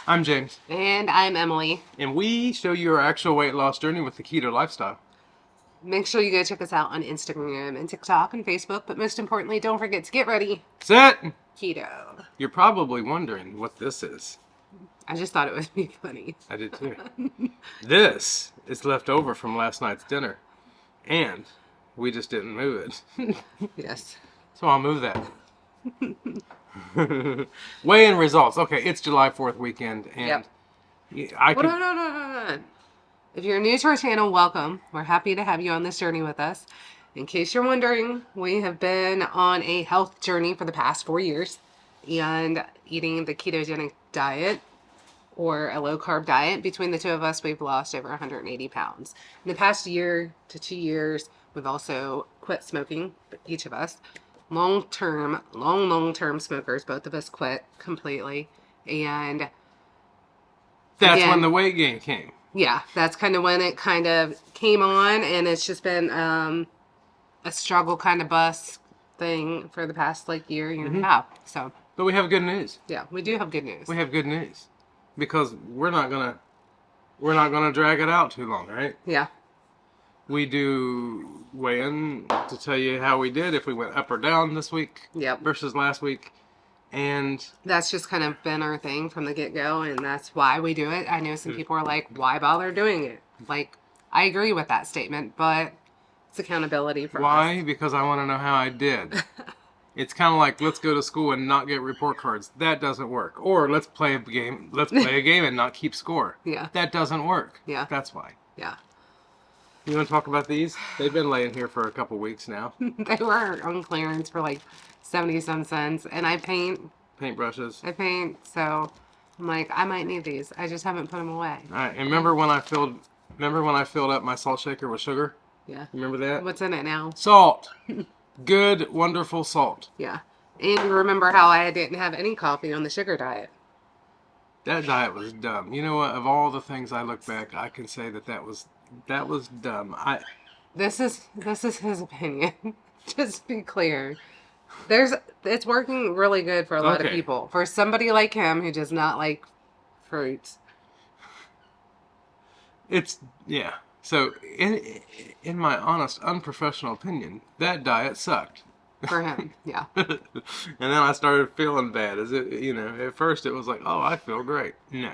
I'm James. And I'm Emily. And we show you our actual weight loss journey with the keto lifestyle. Make sure you go check us out on Instagram and TikTok and Facebook, but most importantly, don't forget to get ready. Set! Keto. You're probably wondering what this is. I just thought it would be funny. I did too. This is left over from last night's dinner. And we just didn't move it. Yes. So I'll move that. Weigh-in results. Okay, it's July 4th weekend. And Yep. I could... No. If you're new to our channel, welcome. We're happy to have you on this journey with us. In case you're wondering, we have been on a health journey for the past 4 years and eating the ketogenic diet or a low-carb diet. Between the two of us, we've lost over 180 pounds. In the past year to 2 years, we've also quit smoking, each of us. Long-term smokers, both of us quit completely. And That's again, when the weight gain came. Yeah, that's kind of when it kind of came on, and it's just been a struggle kind of bust thing for the past year and a half. So, but we have good news. Yeah, we do have good news. We have good news because we're not gonna drag it out too long, right? Yeah. We do weigh in to tell you how we did, if we went up or down this week versus last week. And that's just kind of been our thing from the get-go, and that's why we do it. I know some people are like, why bother doing it? I agree with that statement, but it's accountability for us. Why? Because I want to know how I did. It's kind of like, let's go to school and not get report cards. That doesn't work. Or let's play a game. Let's play a game and not keep score. Yeah. That doesn't work. Yeah. That's why. Yeah. You want to talk about these? They've been laying here for a couple weeks now. They were on clearance for 70-some cents, and I paint. Paintbrushes. I paint, so I'm like, I might need these. I just haven't put them away. All right. And remember when I filled up my salt shaker with sugar? Yeah. Remember that? What's in it now? Salt. Good, wonderful salt. Yeah. And you remember how I didn't have any coffee on the sugar diet. That diet was dumb. You know what? Of all the things I look back, I can say that was dumb. This is his opinion. Just to be clear. It's working really good for a lot of people. For somebody like him who does not like fruits. Yeah. So, in my honest, unprofessional opinion, that diet sucked. For him, yeah. And then I started feeling bad. At first it was like, oh, I feel great. No.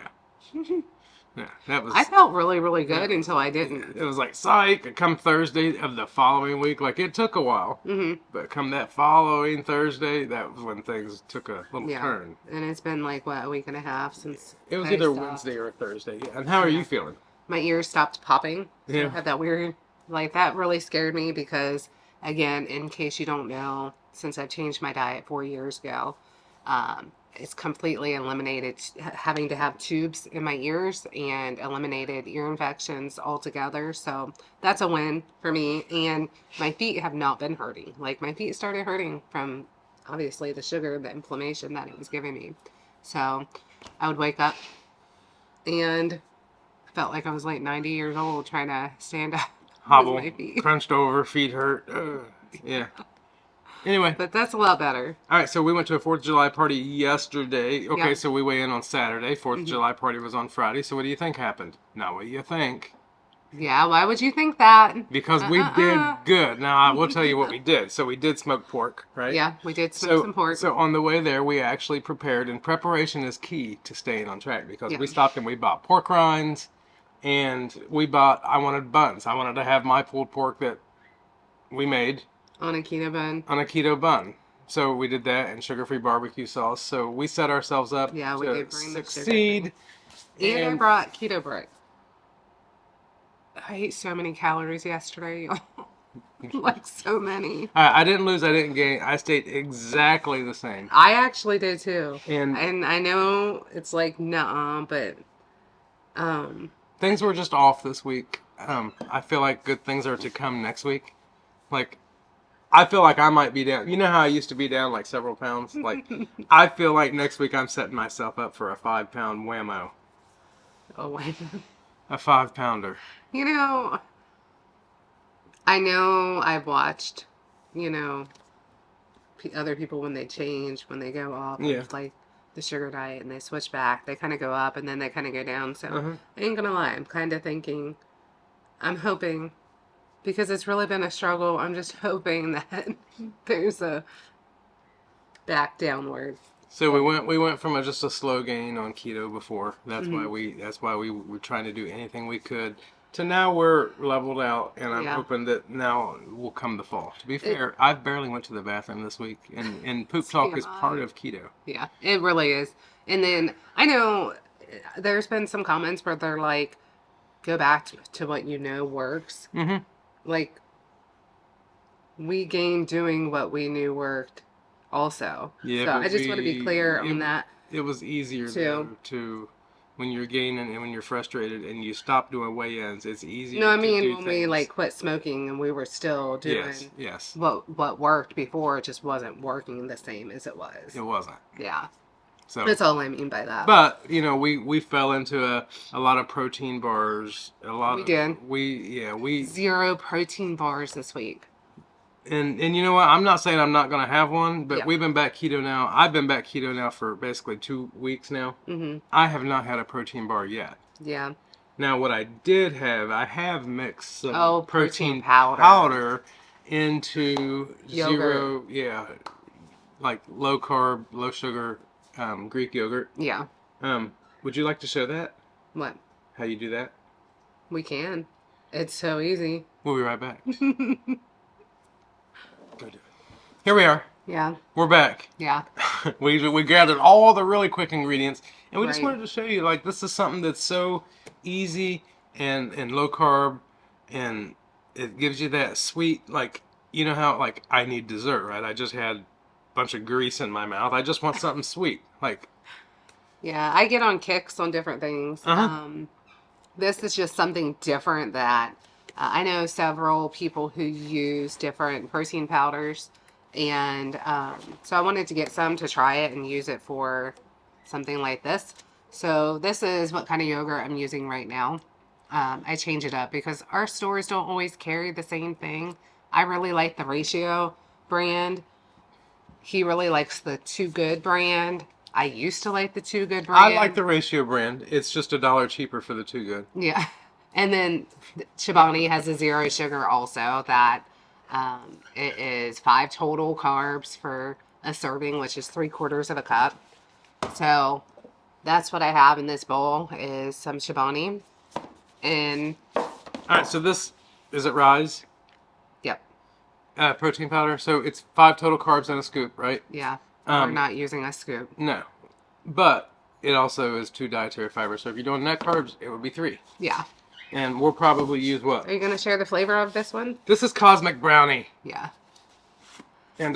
No, I felt really, really good until I didn't. It was like, psych, come Thursday of the following week. It took a while. Mm-hmm. But come that following Thursday, that was when things took a little turn. And it's been a week and a half since it was either Wednesday or Thursday. And how are you feeling? My ears stopped popping. So I had that weird, that really scared me because, again, in case you don't know, since I've changed my diet 4 years ago, it's completely eliminated having to have tubes in my ears and eliminated ear infections altogether. So that's a win for me. And my feet have not been hurting. My feet started hurting from, obviously, the sugar, the inflammation that it was giving me. So I would wake up and felt like I was 90 years old trying to stand up. Hobble, crunched over, feet hurt. Yeah. Anyway. But that's a lot better. All right, so we went to a 4th of July party yesterday. Okay, so we weigh in on Saturday. 4th of July party was on Friday. So what do you think happened? Not what you think. Yeah, why would you think that? Because we did good. Now, I will tell you what we did. So we did smoke pork, right? Yeah, we did smoke some pork. So on the way there, we actually prepared, and preparation is key to staying on track because we stopped and we bought pork rinds, and I wanted buns. I wanted to have my pulled pork that we made. On a keto bun. On a keto bun. So we did that and sugar-free barbecue sauce. So we set ourselves up we did bring succeed. And I brought keto bread. I ate so many calories yesterday. So many. I didn't lose, I didn't gain. I stayed exactly the same. I actually did too. And I know it's nuh-uh, but things were just off this week. I feel like good things are to come next week. I feel like I might be down. You know how I used to be down several pounds? I feel like next week I'm setting myself up for a 5-pound whammo. Oh, wait. A 5-pounder. I know I've watched, other people when they change, when they go off. Yeah. It's the sugar diet and they switch back, they kind of go up and then they kind of go down. So I ain't gonna lie, I'm kind of thinking, I'm hoping, because it's really been a struggle, I'm just hoping that there's a back downward. So we went from just a slow gain on keto before. That's why we were trying to do anything we could. To now we're leveled out, and I'm hoping that now will come the fall. To be fair, I barely went to the bathroom this week, and poop talk is part of keto. Yeah, it really is. And then I know there's been some comments where they're like, go back to what you know works. Mm-hmm. Like, we gained doing what we knew worked also. Yeah, so I just want to be clear on that. It was easier to when you're gaining and when you're frustrated and you stop doing weigh-ins, it's easier. No, I mean when we like quit smoking and we were still doing what worked before, it just wasn't working the same as it was. It wasn't. Yeah. So that's all I mean by that. But we fell into a lot of protein bars. We 0 protein bars this week. And you know what? I'm not saying I'm not going to have one, but we've been back keto now. I've been back keto now for basically 2 weeks now. Mm-hmm. I have not had a protein bar yet. Yeah. Now, what I did have, I have mixed some protein powder into yogurt. Like low carb, low sugar Greek yogurt. Yeah. Would you like to show that? What? How you do that? We can. It's so easy. We'll be right back. Go do it. Here we are. Yeah. We're back. Yeah. we gathered all the really quick ingredients, and we just wanted to show you, like, this is something that's so easy and low carb, and it gives you that sweet, like, you know how, like, I need dessert, right? I just had a bunch of grease in my mouth. I just want something sweet, like. Yeah, I get on kicks on different things. This is just something different that I know several people who use different protein powders, and so I wanted to get some to try it and use it for something like this. So this is what kind of yogurt I'm using right now. I change it up because our stores don't always carry the same thing. I really like the Ratio brand. He really likes the Too Good brand. I used to like the Too Good brand. I like the Ratio brand. It's just $1 cheaper for the Too Good. Yeah. And then Chobani has a 0 sugar also that it is 5 total carbs for a serving, which is 3/4 of a cup. So that's what I have in this bowl is some Chobani. And all right, so this is it Rise? Yep. Protein powder. So it's 5 total carbs in a scoop, right? Yeah. We're not using a scoop. No. But it also is 2 dietary fibers. So if you're doing net carbs, it would be 3. Yeah. And we'll probably use what? Are you going to share the flavor of this one? This is Cosmic Brownie. Yeah. And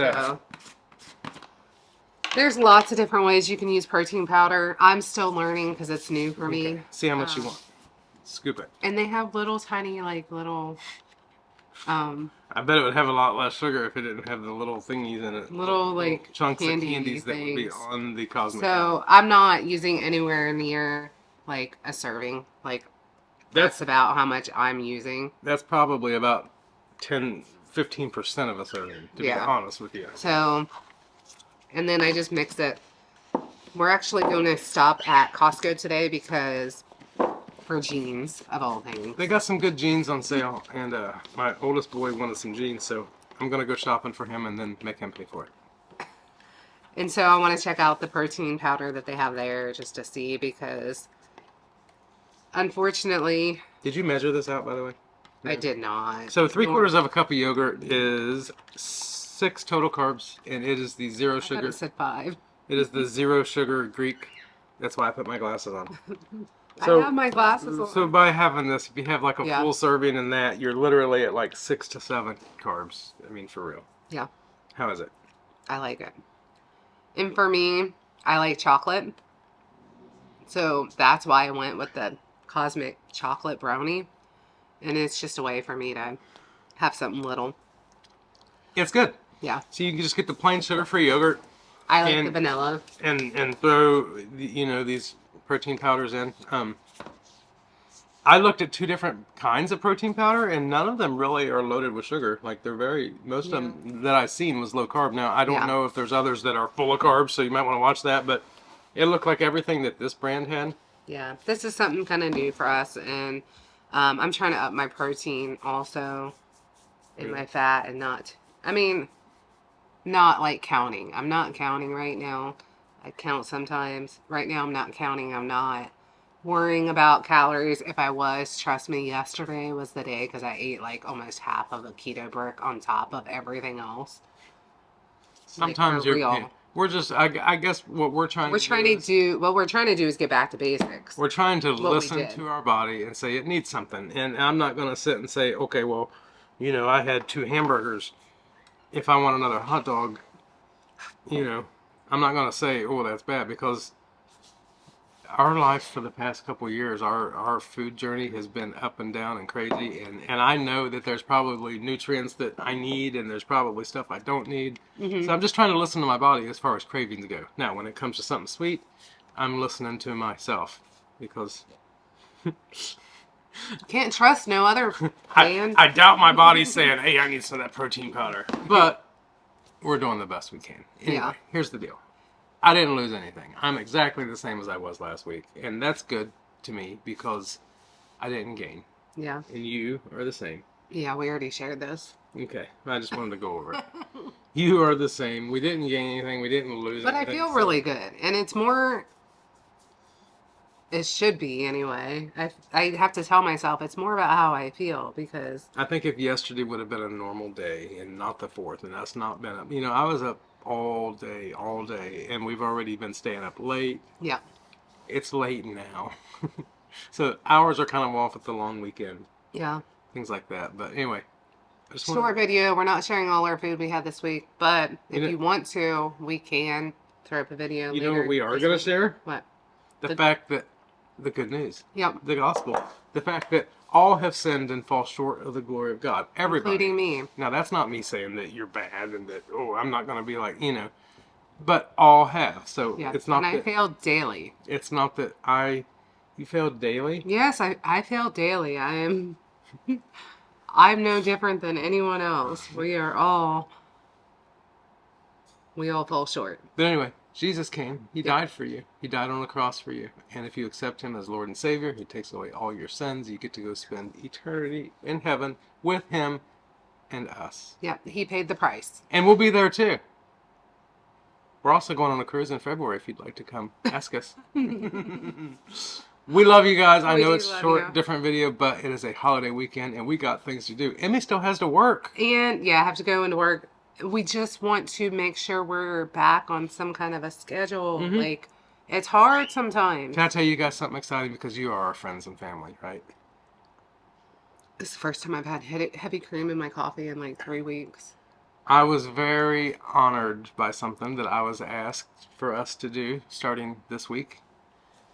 there's lots of different ways you can use protein powder. I'm still learning because it's new for me. See how much you want. Scoop it. And they have little tiny, like, little... I bet it would have a lot less sugar if it didn't have the little thingies in it. Little like, chunks of things. candies that would be on the Cosmic. So I'm not using anywhere near, like, a serving. Like, that's about how much I'm using. That's probably about 15% of a serving, to be honest with you. So, and then I just mix it. We're actually going to stop at Costco today because for jeans, of all things. They got some good jeans on sale, and my oldest boy wanted some jeans, so I'm going to go shopping for him and then make him pay for it. And so I want to check out the protein powder that they have there just to see because... Unfortunately... Did you measure this out, by the way? No. I did not. So 3/4 of a cup of yogurt is 6 total carbs, and it is the 0 sugar. I thought it said 5. It is the 0 sugar Greek. That's why I put my glasses on. So, I have my glasses on. So by having this, if you have like a full serving in that, you're literally at like 6 to 7 carbs. I mean, for real. Yeah. How is it? I like it. And for me, I like chocolate. So that's why I went with the Cosmic Chocolate Brownie. And it's just a way for me to have something little. It's good. Yeah. So you can just get the plain sugar-free yogurt. I like the vanilla. And throw, these protein powders in. I looked at 2 different kinds of protein powder, and none of them really are loaded with sugar. Like, most of them that I've seen was low carb. Now, I don't know if there's others that are full of carbs, so you might want to watch that, but It looked like everything that this brand had. Yeah, this is something kind of new for us, and I'm trying to up my protein also in Really? my fat and not, I mean, not like counting. I'm not counting right now. I count sometimes. Right now, I'm not counting. I'm not worrying about calories. If I was, trust me, yesterday was the day because I ate like almost half of a keto brick on top of everything else. Like for Sometimes you're. Yeah, real. we're just. I guess what we're trying We're to do trying to is do what we're trying to do is get back to basics. we're trying to What we listen did. to our body and say it needs something. And I'm not going to sit and say, okay, well, I had 2 hamburgers. If I want another hot dog, I'm not going to say, oh, that's bad, because our life for the past couple of years, our food journey has been up and down and crazy. And I know that there's probably nutrients that I need and there's probably stuff I don't need. So I'm just trying to listen to my body as far as cravings go. Now, when it comes to something sweet, I'm listening to myself because Can't trust no other man. I doubt my body's saying, hey, I need some of that protein powder. But we're doing the best we can. Anyway, Yeah. here's the deal. I didn't lose anything. I'm exactly the same as I was last week. And that's good to me because I didn't gain. Yeah. And you are the same. Yeah, we already shared this. Okay. I just wanted to go over it. You are the same. We didn't gain anything. We didn't lose But I anything. feel so- really good. And it's more, it should be anyway. I have to tell myself it's more about how I feel because, I think if yesterday would have been a normal day and not the 4th, and that's not been up. I was up all day, and we've already been staying up late. yeah. It's late now. So hours are kind of off at the long weekend. Yeah. Things like that. But anyway. I just Short video. We're not sharing all our food we had this week, but if know- you want to, we can throw up a video. You know later what we are this going to week. share? What? The fact that the good news. Yep. The gospel. The fact that all have sinned and fall short of the glory of God. Everybody. Including me. Now, that's not me saying that you're bad and that, I'm not going to be like, but all have. So Yeah. it's not And I that, fail daily. it's not that you fail daily. Yes, I fail daily. I'm no different than anyone else. We all fall short. But anyway, Jesus came. He died for you. He died on the cross for you. And if you accept him as Lord and Savior, he takes away all your sins. You get to go spend eternity in heaven with him and us. Yeah, he paid the price. And we'll be there too. We're also going on a cruise in February if you'd like to come. Ask us. We love you guys. I We know do it's love short, you. different video, but it is a holiday weekend and we got things to do. Emmy still has to work. And yeah, I have to go into work. We just want to make sure we're back on some kind of a schedule. Mm-hmm. Like, it's hard sometimes. Can I tell you guys something exciting because you are our friends and family, right? This is the first time I've had heavy cream in my coffee in like 3 weeks. I was very honored by something that I was asked for us to do starting this week.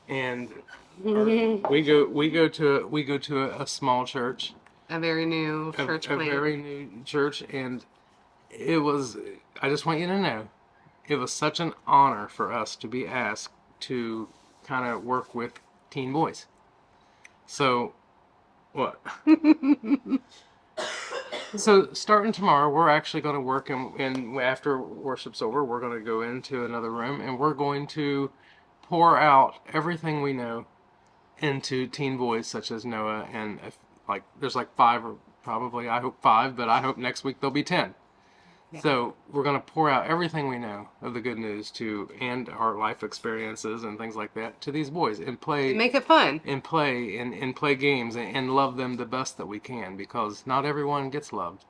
And we go to a small church. A very new church a plant. very new church, and I just want you to know, it was such an honor for us to be asked to kind of work with teen boys. So, what? So, starting tomorrow, we're actually going to work, and after worship's over, we're going to go into another room, and we're going to pour out everything we know into teen boys such as Noah, and there's like 5, or probably, I hope 5, but I hope next week there'll be 10. Yeah. So we're going to pour out everything we know of the good news and our life experiences and things like that to these boys and play Make it fun. and play games and love them the best that we can, because not everyone gets loved.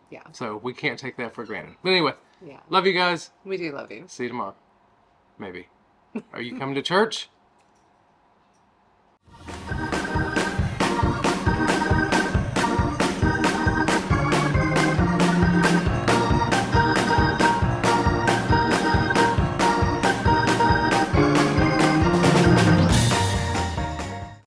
Yeah. So we can't take that for granted. But anyway, Yeah. love you guys. We do love you. See you tomorrow. Maybe. Are you coming to church?